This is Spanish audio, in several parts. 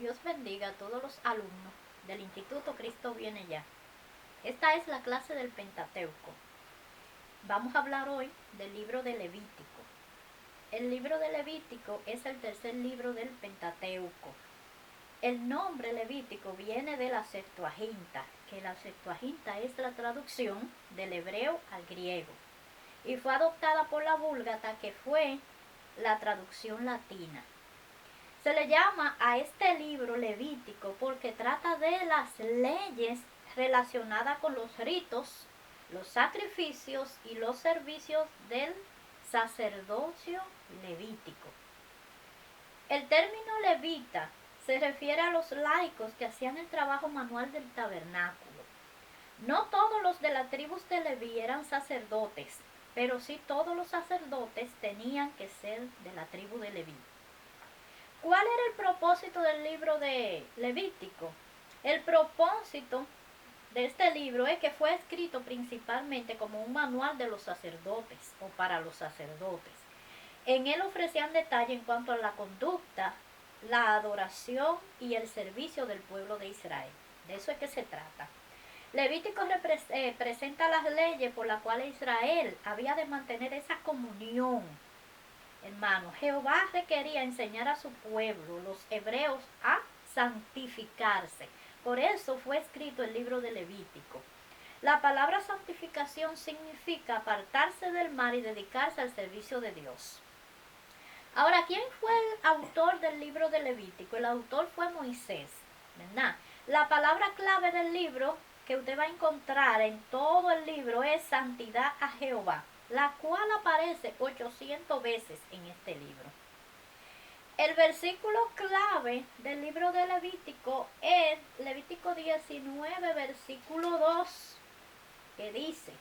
Dios bendiga a todos los alumnos del Instituto Cristo Viene Ya. Esta es la clase del Pentateuco. Vamos a hablar hoy del libro de Levítico. El libro de Levítico es el tercer libro del Pentateuco. El nombre Levítico viene de la Septuaginta, que la Septuaginta es la traducción del hebreo al griego, y fue adoptada por la Vulgata, que fue la traducción latina. Se le llama a este libro Levítico porque trata de las leyes relacionadas con los ritos, los sacrificios y los servicios del sacerdocio levítico. El término levita se refiere a los laicos que hacían el trabajo manual del tabernáculo. No todos los de la tribu de Leví eran sacerdotes, pero sí todos los sacerdotes tenían que ser de la tribu de Leví. ¿Cuál era el propósito del libro de Levítico? El propósito de este libro es que fue escrito principalmente como un manual de los sacerdotes o para los sacerdotes. En él ofrecían detalle en cuanto a la conducta, la adoración y el servicio del pueblo de Israel. De eso es que se trata. Levítico presenta las leyes por las cuales Israel había de mantener esa comunión. Hermano, Jehová requería enseñar a su pueblo, los hebreos, a santificarse. Por eso fue escrito el libro de Levítico. La palabra santificación significa apartarse del mal y dedicarse al servicio de Dios. Ahora, ¿quién fue el autor del libro de Levítico? El autor fue Moisés, ¿verdad? La palabra clave del libro que usted va a encontrar en todo el libro es santidad a Jehová, la cual aparece 800 veces en este libro. El versículo clave del libro de Levítico es Levítico 19, versículo 2, que dice: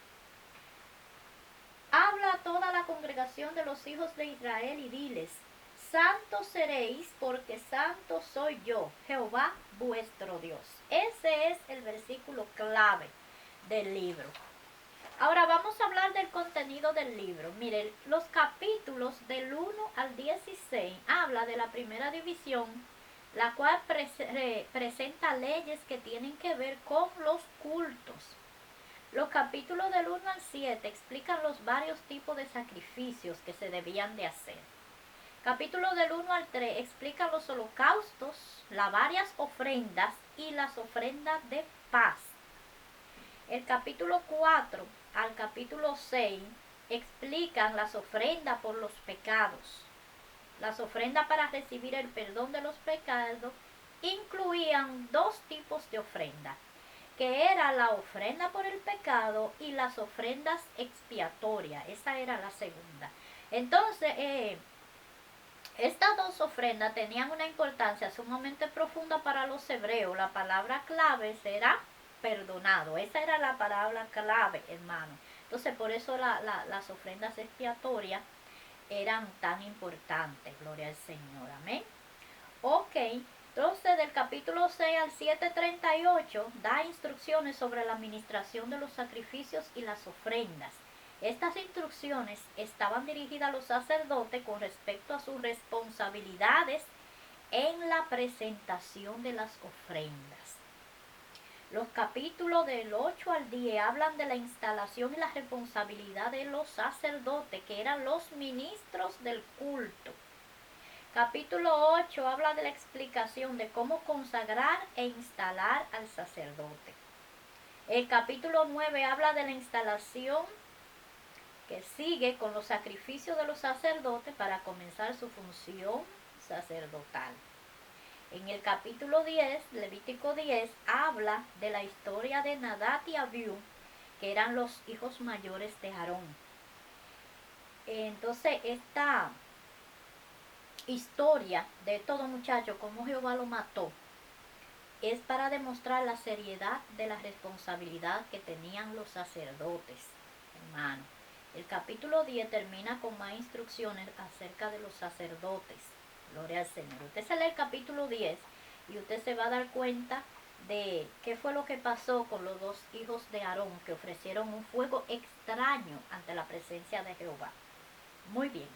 habla a toda la congregación de los hijos de Israel y diles: santos seréis, porque santo soy yo, Jehová vuestro Dios. Ese es el versículo clave del libro. Ahora vamos a hablar del contenido del libro. Miren, los capítulos del 1 al 16 habla de la primera división, la cual presenta leyes que tienen que ver con los cultos. Los capítulos del 1 al 7 explican los varios tipos de sacrificios que se debían de hacer. Capítulo del 1 al 3 explica los holocaustos, las varias ofrendas y las ofrendas de paz. El capítulo 4 al capítulo 6 explican las ofrendas por los pecados. Las ofrendas para recibir el perdón de los pecados incluían dos tipos de ofrendas, que era la ofrenda por el pecado y las ofrendas expiatorias. Esa era la segunda. Entonces, estas dos ofrendas tenían una importancia sumamente profunda para los hebreos. La palabra clave será perdonado. Esa era la palabra clave, hermano. Entonces, por eso las ofrendas expiatorias eran tan importantes. Gloria al Señor. Amén. Ok. Entonces, del capítulo 6 al 7:38 da instrucciones sobre la administración de los sacrificios y las ofrendas. Estas instrucciones estaban dirigidas a los sacerdotes con respecto a sus responsabilidades en la presentación de las ofrendas. Los capítulos del 8 al 10 hablan de la instalación y la responsabilidad de los sacerdotes, que eran los ministros del culto. Capítulo 8 habla de la explicación de cómo consagrar e instalar al sacerdote. El capítulo 9 habla de la instalación que sigue con los sacrificios de los sacerdotes para comenzar su función sacerdotal. En el capítulo 10, Levítico 10, habla de la historia de Nadab y Abiú, que eran los hijos mayores de Aarón. Entonces, esta historia de todo muchacho, cómo Jehová lo mató, es para demostrar la seriedad de la responsabilidad que tenían los sacerdotes, hermano. El capítulo 10 termina con más instrucciones acerca de los sacerdotes. Gloria al Señor. Usted se lee el capítulo 10 y usted se va a dar cuenta de qué fue lo que pasó con los dos hijos de Aarón, que ofrecieron un fuego extraño ante la presencia de Jehová. Muy bien.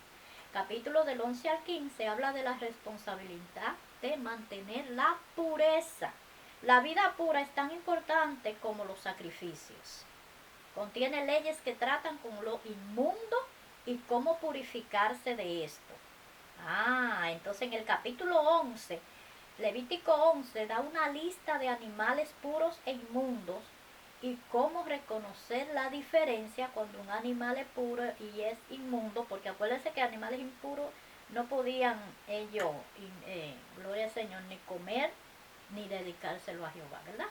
Capítulo del 11 al 15 habla de la responsabilidad importante mantener la pureza. La vida pura es tan importante como los sacrificios. Contiene leyes que tratan con lo inmundo y cómo purificarse de esto. Entonces en el capítulo 11, Levítico 11 da una lista de animales puros e inmundos y cómo reconocer la diferencia cuando un animal es puro y es inmundo, porque acuérdense que animales impuros no podían ellos, gloria al Señor, ni comer ni dedicárselo a Jehová, ¿verdad?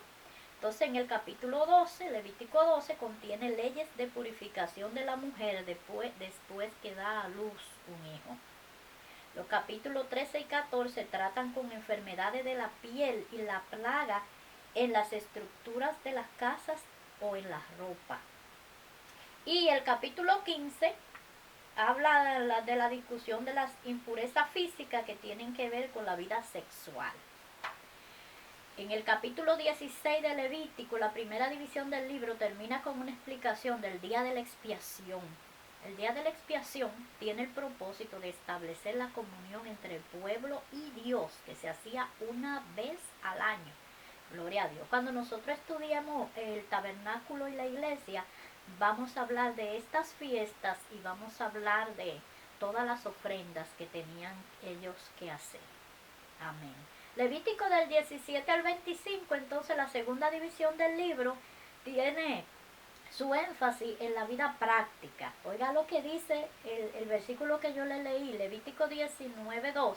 Entonces en el capítulo 12, Levítico 12, contiene leyes de purificación de la mujer después que da a luz un hijo. Los capítulos 13 y 14 tratan con enfermedades de la piel y la plaga en las estructuras de las casas o en la ropa. Y el capítulo 15 habla de la discusión de las impurezas físicas que tienen que ver con la vida sexual. En el capítulo 16 de Levítico, la primera división del libro termina con una explicación del día de la expiación. El día de la expiación tiene el propósito de establecer la comunión entre el pueblo y Dios, que se hacía una vez al año. Gloria a Dios. Cuando nosotros estudiamos el tabernáculo y la iglesia, vamos a hablar de estas fiestas y vamos a hablar de todas las ofrendas que tenían ellos que hacer. Amén. Levítico del 17 al 25, entonces la segunda división del libro tiene su énfasis en la vida práctica. Oiga lo que dice el versículo que yo le leí, Levítico 19:2.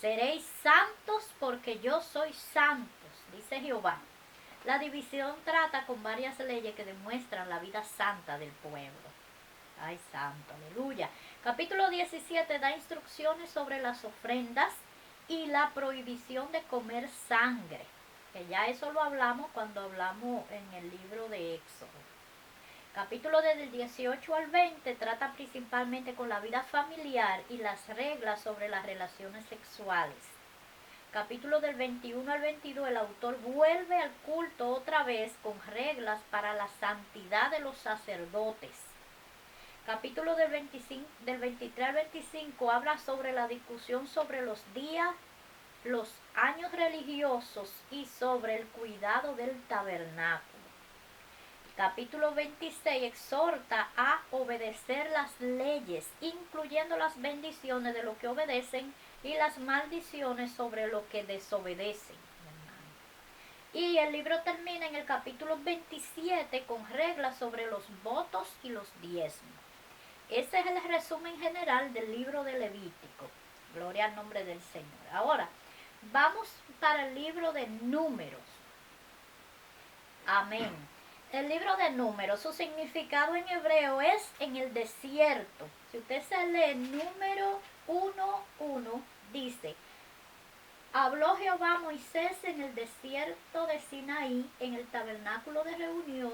Seréis santos porque yo soy santos, dice Jehová. La división trata con varias leyes que demuestran la vida santa del pueblo. Ay, santo, aleluya. Capítulo 17 da instrucciones sobre las ofrendas y la prohibición de comer sangre, que ya eso lo hablamos cuando hablamos en el libro de Éxodo. Capítulo del 18 al 20 trata principalmente con la vida familiar y las reglas sobre las relaciones sexuales. Capítulo del 21 al 22, el autor vuelve al culto otra vez con reglas para la santidad de los sacerdotes. Capítulo del 23 al 25 habla sobre la discusión sobre los días, los años religiosos y sobre el cuidado del tabernáculo. Capítulo 26 exhorta a obedecer las leyes, incluyendo las bendiciones de los que obedecen y las maldiciones sobre los que desobedecen. Y el libro termina en el capítulo 27 con reglas sobre los votos y los diezmos. Ese es el resumen general del libro de Levítico. Gloria al nombre del Señor. Ahora, vamos para el libro de Números. Amén. El libro de Números, su significado en hebreo es en el desierto. Si usted se lee Número 1:1, dice: habló Jehová a Moisés en el desierto de Sinaí, en el tabernáculo de reunión,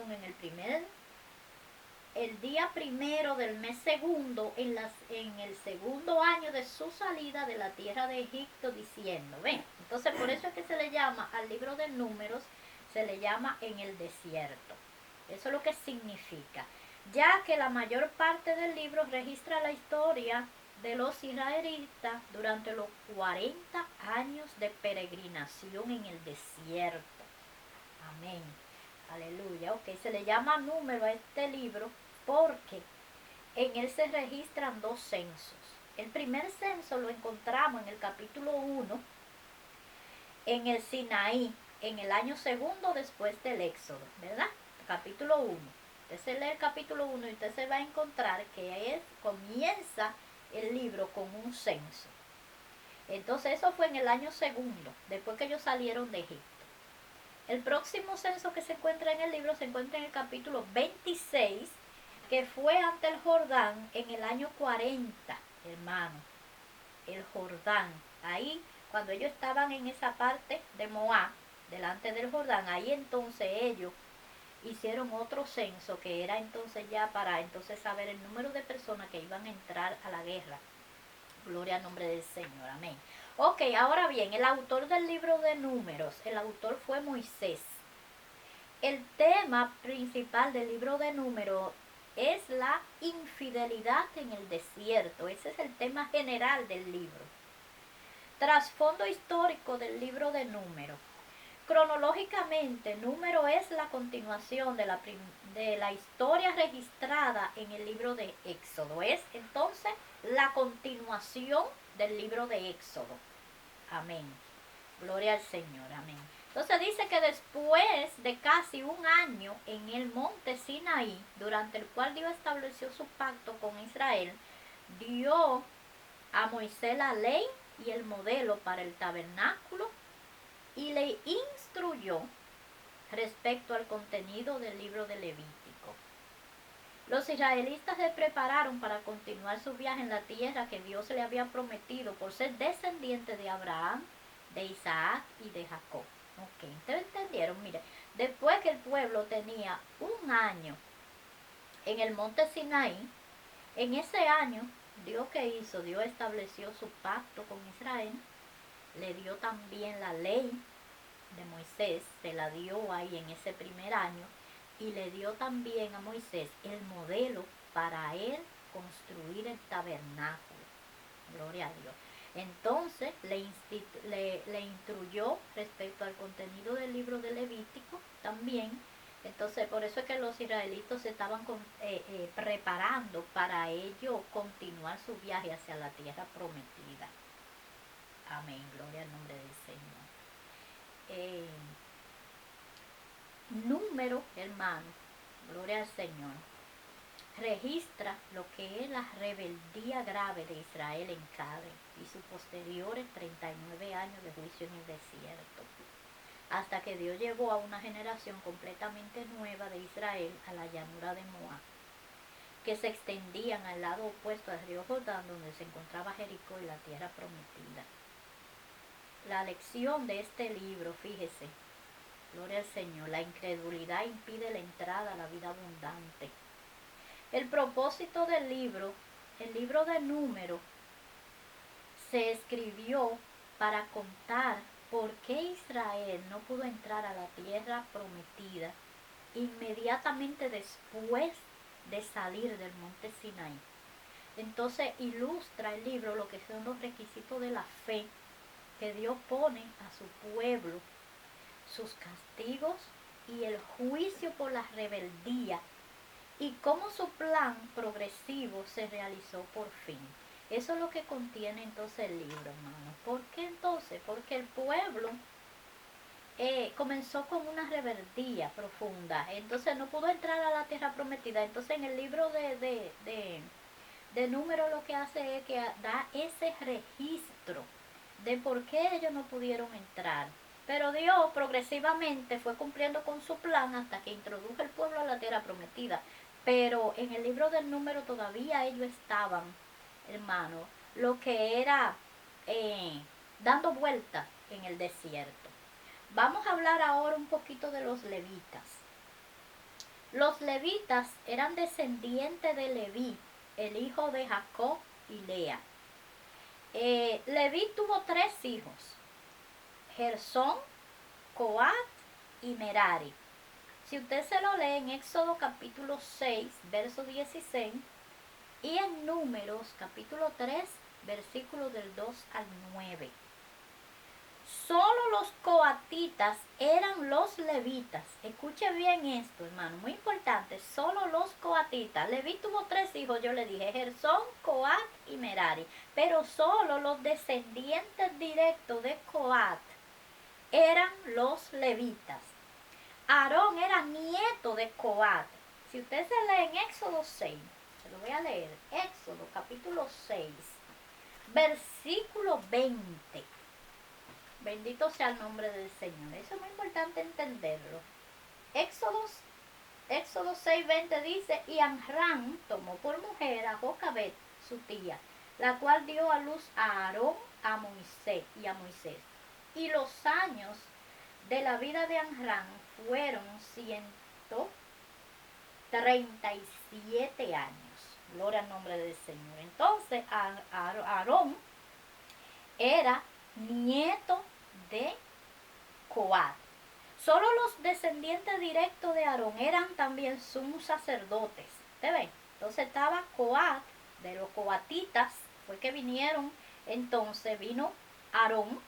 el día primero del mes segundo, en el segundo año de su salida de la tierra de Egipto, diciendo. Ven, entonces por eso es que se le llama al libro de Números, se le llama en el desierto. Eso es lo que significa, ya que la mayor parte del libro registra la historia de los israelitas durante los 40 años de peregrinación en el desierto. Amén. Aleluya. Ok, se le llama número a este libro porque en él se registran dos censos. El primer censo lo encontramos en el capítulo 1, en el Sinaí, en el año segundo después del Éxodo, ¿verdad? Capítulo 1. Usted se lee el capítulo 1 y usted se va a encontrar que comienza el libro con un censo. Entonces eso fue en el año segundo, después que ellos salieron de Egipto. El próximo censo que se encuentra en el libro se encuentra en el capítulo 26, que fue ante el Jordán en el año 40, hermano. El Jordán. Ahí, cuando ellos estaban en esa parte de Moab, delante del Jordán, ahí entonces ellos hicieron otro censo que era entonces ya para entonces saber el número de personas que iban a entrar a la guerra. Gloria al nombre del Señor, amén. Ok, ahora bien, el autor del libro de Números, el autor fue Moisés. El tema principal del libro de Números es la infidelidad en el desierto. Ese es el tema general del libro. Trasfondo histórico del libro de Números. Cronológicamente, Número es la continuación de la historia registrada en el libro de Éxodo. Es entonces la continuación del libro de Éxodo. Amén. Gloria al Señor. Amén. Entonces dice que después de casi un año en el monte Sinaí, durante el cual Dios estableció su pacto con Israel, dio a Moisés la ley y el modelo para el tabernáculo y le instruyó respecto al contenido del libro de Levítico. Los israelitas se prepararon para continuar su viaje en la tierra que Dios le había prometido por ser descendiente de Abraham, de Isaac y de Jacob. Ok, ¿ustedes entendieron? Mire, después que el pueblo tenía un año en el monte Sinaí, en ese año, Dios ¿qué hizo? Dios estableció su pacto con Israel, le dio también la ley de Moisés, se la dio ahí en ese primer año, y le dio también a Moisés el modelo para él construir el tabernáculo. Gloria a Dios. Entonces le instruyó respecto al contenido del libro de Levítico también. Entonces por eso es que los israelitos se estaban preparando para ello continuar su viaje hacia la tierra prometida. Amén, gloria al nombre del Señor. Número, hermano, gloria al Señor, registra lo que es la rebeldía grave de Israel en Cades y sus posteriores 39 años de juicio en el desierto, hasta que Dios llevó a una generación completamente nueva de Israel a la llanura de Moab, que se extendían al lado opuesto al río Jordán, donde se encontraba Jericó y la tierra prometida. La lección de este libro, fíjese, gloria al Señor, la incredulidad impide la entrada a la vida abundante. El propósito del libro, el libro de Números, se escribió para contar por qué Israel no pudo entrar a la tierra prometida inmediatamente después de salir del monte Sinaí. Entonces ilustra el libro lo que son los requisitos de la fe que Dios pone a su pueblo, sus castigos y el juicio por la rebeldía, y cómo su plan progresivo se realizó por fin. Eso es lo que contiene entonces el libro, hermano. ¿Por qué entonces? Porque el pueblo comenzó con una rebeldía profunda, entonces no pudo entrar a la tierra prometida. Entonces en el libro de Números lo que hace es que da ese registro de por qué ellos no pudieron entrar. Pero Dios progresivamente fue cumpliendo con su plan hasta que introdujo el pueblo a la tierra prometida. Pero en el libro del Número todavía ellos estaban, hermano, lo que era dando vueltas en el desierto. Vamos a hablar ahora un poquito de los levitas. Los levitas eran descendientes de Leví, el hijo de Jacob y Lea. Leví tuvo 3 hijos, Gersón, Coat y Merari. Si usted se lo lee en Éxodo capítulo 6, verso 16, y en Números capítulo 3, versículos del 2 al 9. Solo los coatitas eran los levitas. Escuche bien esto, hermano, muy importante. Solo los coatitas. Leví tuvo 3 hijos, yo le dije, Gersón, Coat y Merari. Pero solo los descendientes directos de Coat eran los levitas. Aarón era nieto de Coat. Si usted se lee en Éxodo 6, se lo voy a leer. Éxodo capítulo 6, versículo 20. Bendito sea el nombre del Señor. Eso es muy importante entenderlo. Éxodo 6:20 dice, y Amram tomó por mujer a Jocabet, su tía, la cual dio a luz a Aarón, a Moisés y a Moisés. Y los años de la vida de Amram fueron 137 años. Gloria al nombre del Señor. Entonces, Aarón era nieto de Coat. Solo los descendientes directos de Aarón eran también sumos sacerdotes. ¿Te ven? Entonces estaba Coat, de los coatitas, fue que vinieron. Entonces vino Aarón.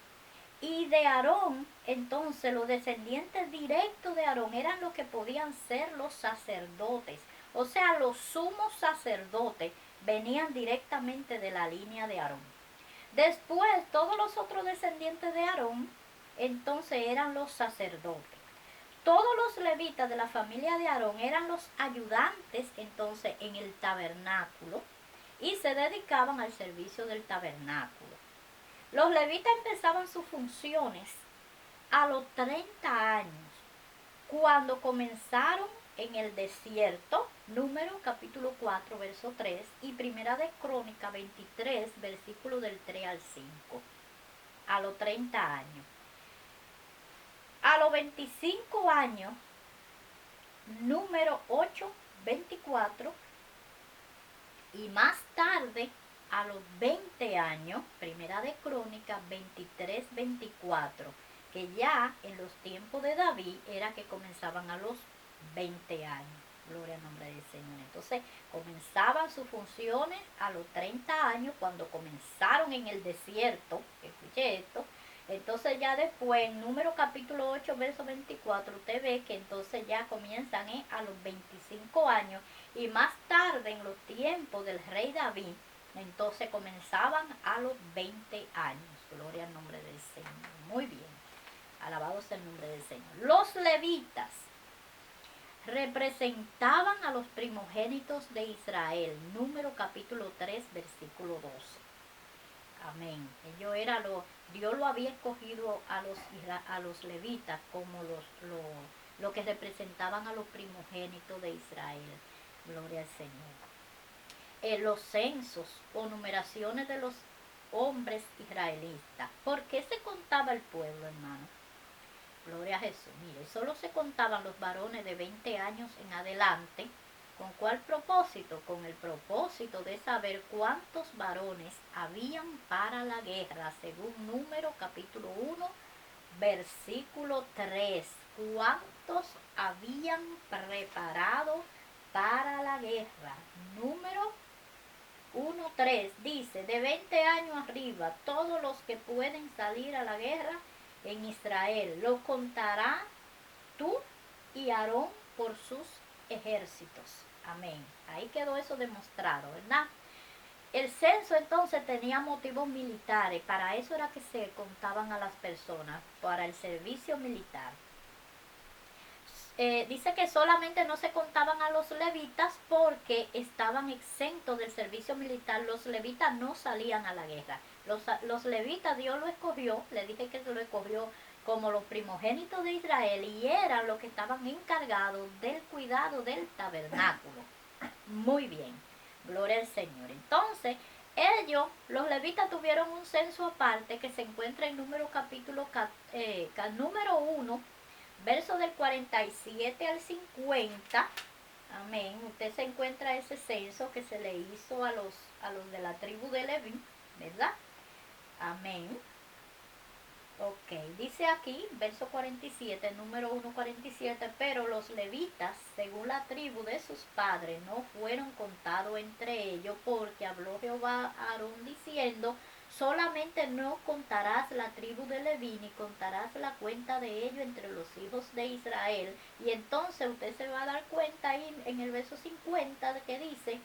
Y de Aarón, entonces los descendientes directos de Aarón eran los que podían ser los sacerdotes. O sea, los sumos sacerdotes venían directamente de la línea de Aarón. Después, todos los otros descendientes de Aarón, entonces eran los sacerdotes. Todos los levitas de la familia de Aarón eran los ayudantes entonces en el tabernáculo y se dedicaban al servicio del tabernáculo. Los levitas empezaban sus funciones a los 30 años, cuando comenzaron en el desierto, Número capítulo 4, verso 3, y Primera de Crónica 23, versículo del 3 al 5, a los 30 años. A los 25 años, Número 8, 24, y más tarde, a los 20 años, Primera de Crónica 23, 24, que ya en los tiempos de David era que comenzaban a los 20 años. Gloria al nombre del Señor. Entonces comenzaban sus funciones a los 30 años cuando comenzaron en el desierto. Escuche esto. Entonces ya después, en Número capítulo 8, verso 24, usted ve que entonces ya comienzan a los 25 años. Y más tarde, en los tiempos del rey David, entonces comenzaban a los 20 años. Gloria al nombre del Señor. Muy bien. Alabado sea el nombre del Señor. Los levitas representaban a los primogénitos de Israel. Número capítulo 3, versículo 12. Amén. Dios lo había escogido a los levitas como lo que representaban a los primogénitos de Israel. Gloria al Señor. Los censos o numeraciones de los hombres israelitas. ¿Por qué se contaba el pueblo, hermano? Gloria a Jesús. Mire, solo se contaban los varones de 20 años en adelante. ¿Con cuál propósito? Con el propósito de saber cuántos varones habían para la guerra, según Número capítulo 1, versículo 3. ¿Cuántos habían preparado para la guerra? Número 1:3 dice, de 20 años arriba, todos los que pueden salir a la guerra en Israel, lo contará tú y Aarón por sus ejércitos. Amén. Ahí quedó eso demostrado, ¿verdad? El censo entonces tenía motivos militares, para eso era que se contaban a las personas, para el servicio militar. Dice que solamente no se contaban a los levitas porque estaban exentos del servicio militar. Los levitas no salían a la guerra. Los levitas Dios lo escogió, le dije que lo escogió como los primogénitos de Israel y eran los que estaban encargados del cuidado del tabernáculo. Muy bien, gloria al Señor. Entonces, los levitas tuvieron un censo aparte que se encuentra en Número capítulo número 1, verso del 47 al 50. Amén. Usted se encuentra ese censo que se le hizo a los de la tribu de Leví, ¿verdad? Amén. Ok, dice aquí, verso 47, número 1:47, pero los levitas, según la tribu de sus padres, no fueron contados entre ellos, porque habló Jehová a Aarón diciendo, solamente no contarás la tribu de Leví, ni contarás la cuenta de ellos entre los hijos de Israel. Y entonces usted se va a dar cuenta ahí en el verso 50 que dice,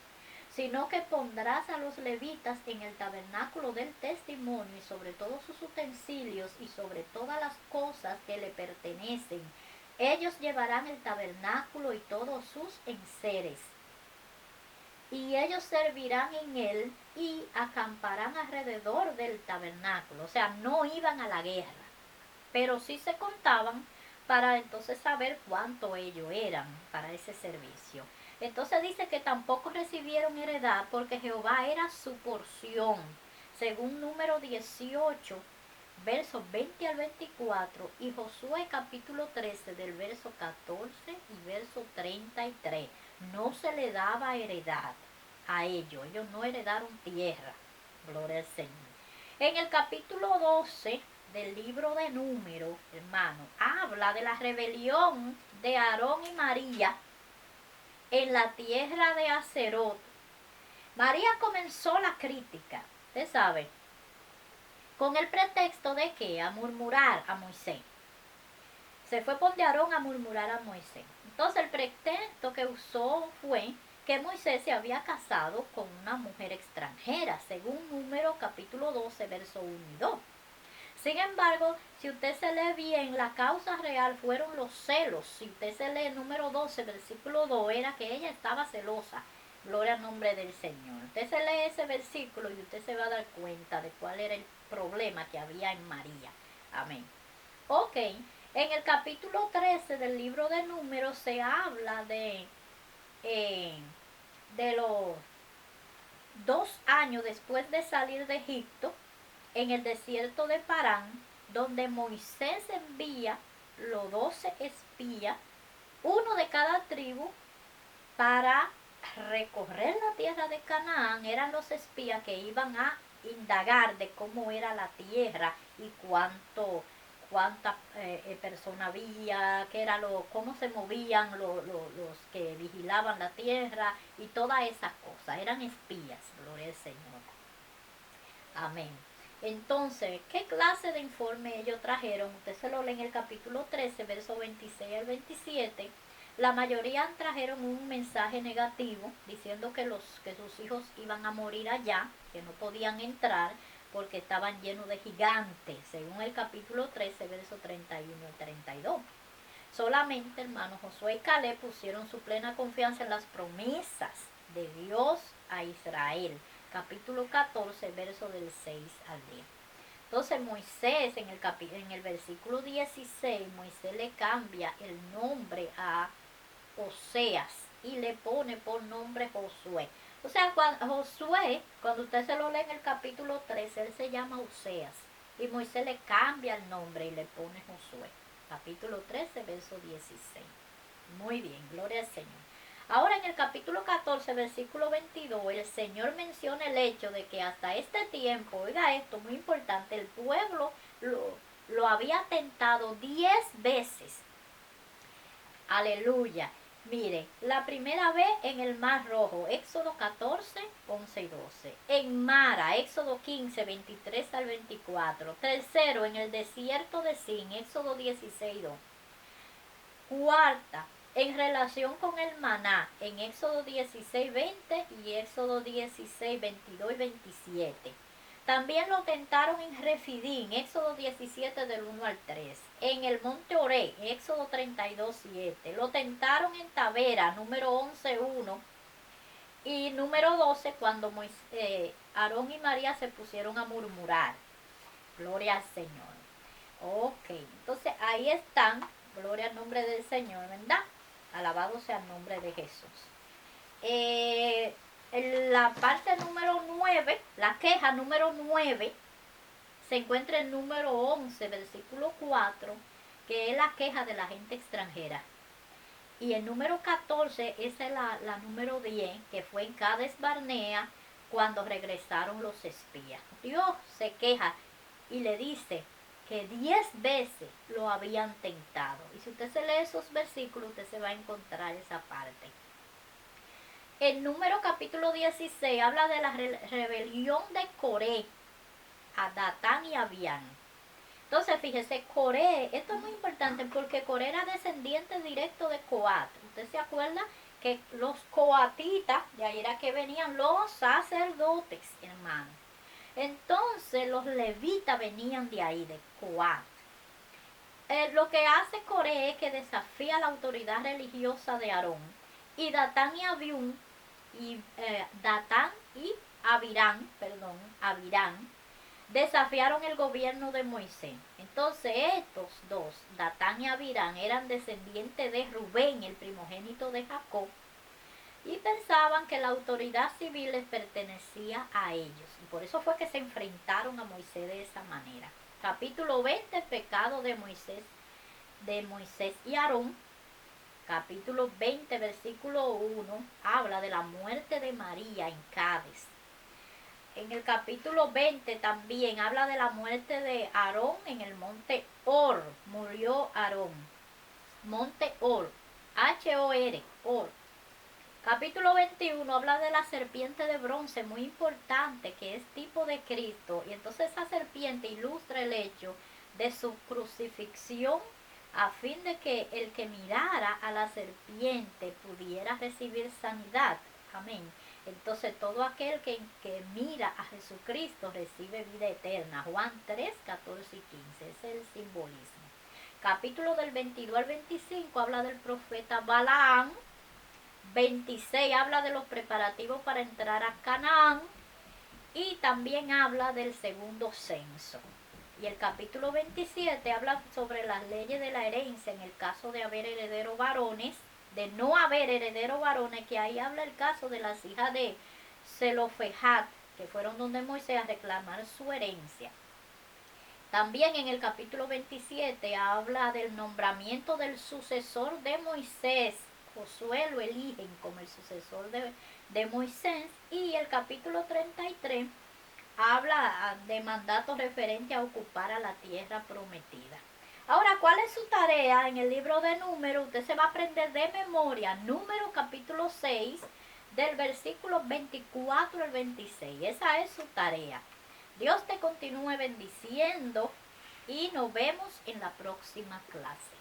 sino que pondrás a los levitas en el tabernáculo del testimonio y sobre todos sus utensilios y sobre todas las cosas que le pertenecen. Ellos llevarán el tabernáculo y todos sus enseres. Y ellos servirán en él y acamparán alrededor del tabernáculo. O sea, no iban a la guerra, pero sí se contaban para entonces saber cuánto ellos eran para ese servicio. Entonces dice que tampoco recibieron heredad porque Jehová era su porción. Según Número 18, versos 20 al 24 y Josué capítulo 13 del verso 14 y verso 33. No se le daba heredad a ellos. Ellos no heredaron tierra. Gloria al Señor. En el capítulo 12 del libro de Números, hermano, habla de la rebelión de Aarón y María en la tierra de Aserot. María comenzó la crítica, usted sabe. con el pretexto de que a murmurar a Moisés. Se fue por de Aarón a murmurar a Moisés. Entonces el pretexto que usó fue que Moisés se había casado con una mujer extranjera, según Número capítulo 12, verso 1 y 2. Sin embargo, si usted se lee bien, la causa real fueron los celos. Si usted se lee Número 12, versículo 2, era que ella estaba celosa. Gloria al nombre del Señor. Usted se lee ese versículo y usted se va a dar cuenta de cuál era el problema que había en María. Amén. Ok, en el capítulo 13 del libro de Números se habla de los 2 años después de salir de Egipto, en el desierto de Parán, donde Moisés envía los 12 espías, uno de cada tribu, para recorrer la tierra de Canaán. Eran los espías que iban a indagar de cómo era la tierra y cuántas personas había, cómo se movían los que vigilaban la tierra y todas esas cosas. Eran espías, gloria al Señor. Amén. Entonces, ¿qué clase de informe ellos trajeron? Usted se lo lee en el capítulo 13, verso 26 al 27. La mayoría trajeron un mensaje negativo, diciendo que sus hijos iban a morir allá, que no podían entrar porque estaban llenos de gigantes, según el capítulo 13, verso 31 al 32. Solamente, hermanos, Josué y Caleb pusieron su plena confianza en las promesas de Dios a Israel. Capítulo 14, verso del 6 al 10. Entonces Moisés, en el versículo 16, Moisés le cambia el nombre a Oseas y le pone por nombre Josué. O sea, Josué, cuando usted se lo lee en el capítulo 13, él se llama Oseas. Y Moisés le cambia el nombre y le pone Josué. Capítulo 13, verso 16. Muy bien, gloria al Señor. Ahora en el capítulo 14, versículo 22, el Señor menciona el hecho de que hasta este tiempo, oiga esto, muy importante, el pueblo lo había tentado 10 veces. Aleluya. Mire, la primera vez en el Mar Rojo, Éxodo 14, 11 y 12. En Mara, Éxodo 15, 23 al 24. Tercero, en el desierto de Sin, Éxodo 16, 2. Cuarta, en relación con el maná, en Éxodo 16, 20 y Éxodo 16, 22 y 27. También lo tentaron en Refidín, Éxodo 17 del 1 al 3. En el monte Oré, Éxodo 32, 7. Lo tentaron en Tavera, número 11, 1. Y número 12, cuando Aarón y María se pusieron a murmurar. Gloria al Señor. Ok, entonces ahí están. Gloria al nombre del Señor, ¿verdad? Alabado sea el nombre de Jesús. En la parte número 9, la queja número 9, se encuentra en número 11, versículo 4, que es la queja de la gente extranjera. Y el número 14, esa es la número 10, que fue en Cades Barnea, cuando regresaron los espías. Dios se queja y le dice que 10 veces lo habían tentado. Y si usted se lee esos versículos, usted se va a encontrar esa parte. El número capítulo 16 habla de la rebelión de Coré a Datán y Abián. Entonces, fíjese, Coré, esto es muy importante porque Coré era descendiente directo de Coat. ¿Usted se acuerda? Que los coatitas, de ahí era que venían los sacerdotes, hermano. Entonces, los levitas venían de ahí, de Coat. Lo que hace Coré es que desafía la autoridad religiosa de Aarón. Y Datán y Abiún, Datán y Abirán, desafiaron el gobierno de Moisés. Entonces estos dos, Datán y Abirán, eran descendientes de Rubén, el primogénito de Jacob, y pensaban que la autoridad civil les pertenecía a ellos. Y por eso fue que se enfrentaron a Moisés de esa manera. Capítulo 20, pecado de Moisés y Aarón. Capítulo 20, versículo 1, habla de la muerte de María en Cades. En el capítulo 20 también habla de la muerte de Aarón en el monte Hor. Murió Aarón. Monte Hor. H-O-R. Hor. Capítulo 21 habla de la serpiente de bronce, muy importante, que es tipo de Cristo. Y entonces esa serpiente ilustra el hecho de su crucifixión a fin de que el que mirara a la serpiente pudiera recibir sanidad. Amén. Entonces todo aquel que mira a Jesucristo recibe vida eterna. Juan 3, 14 y 15. Ese es el simbolismo. Capítulo del 22 al 25 habla del profeta Balaam. 26 habla de los preparativos para entrar a Canaán. Y también habla del segundo censo. Y el capítulo 27 habla sobre las leyes de la herencia en el caso de haber herederos varones, de no haber herederos varones, que ahí habla el caso de las hijas de Zelofejat, que fueron donde Moisés a reclamar su herencia. También en el capítulo 27 habla del nombramiento del sucesor de Moisés. Josué lo eligen como el sucesor de Moisés. Y el capítulo 33 habla de mandatos referentes a ocupar a la tierra prometida. Ahora, ¿cuál es su tarea en el libro de Números? Usted se va a aprender de memoria Números capítulo 6 del versículo 24 al 26. Esa es su tarea. Dios te continúe bendiciendo y nos vemos en la próxima clase.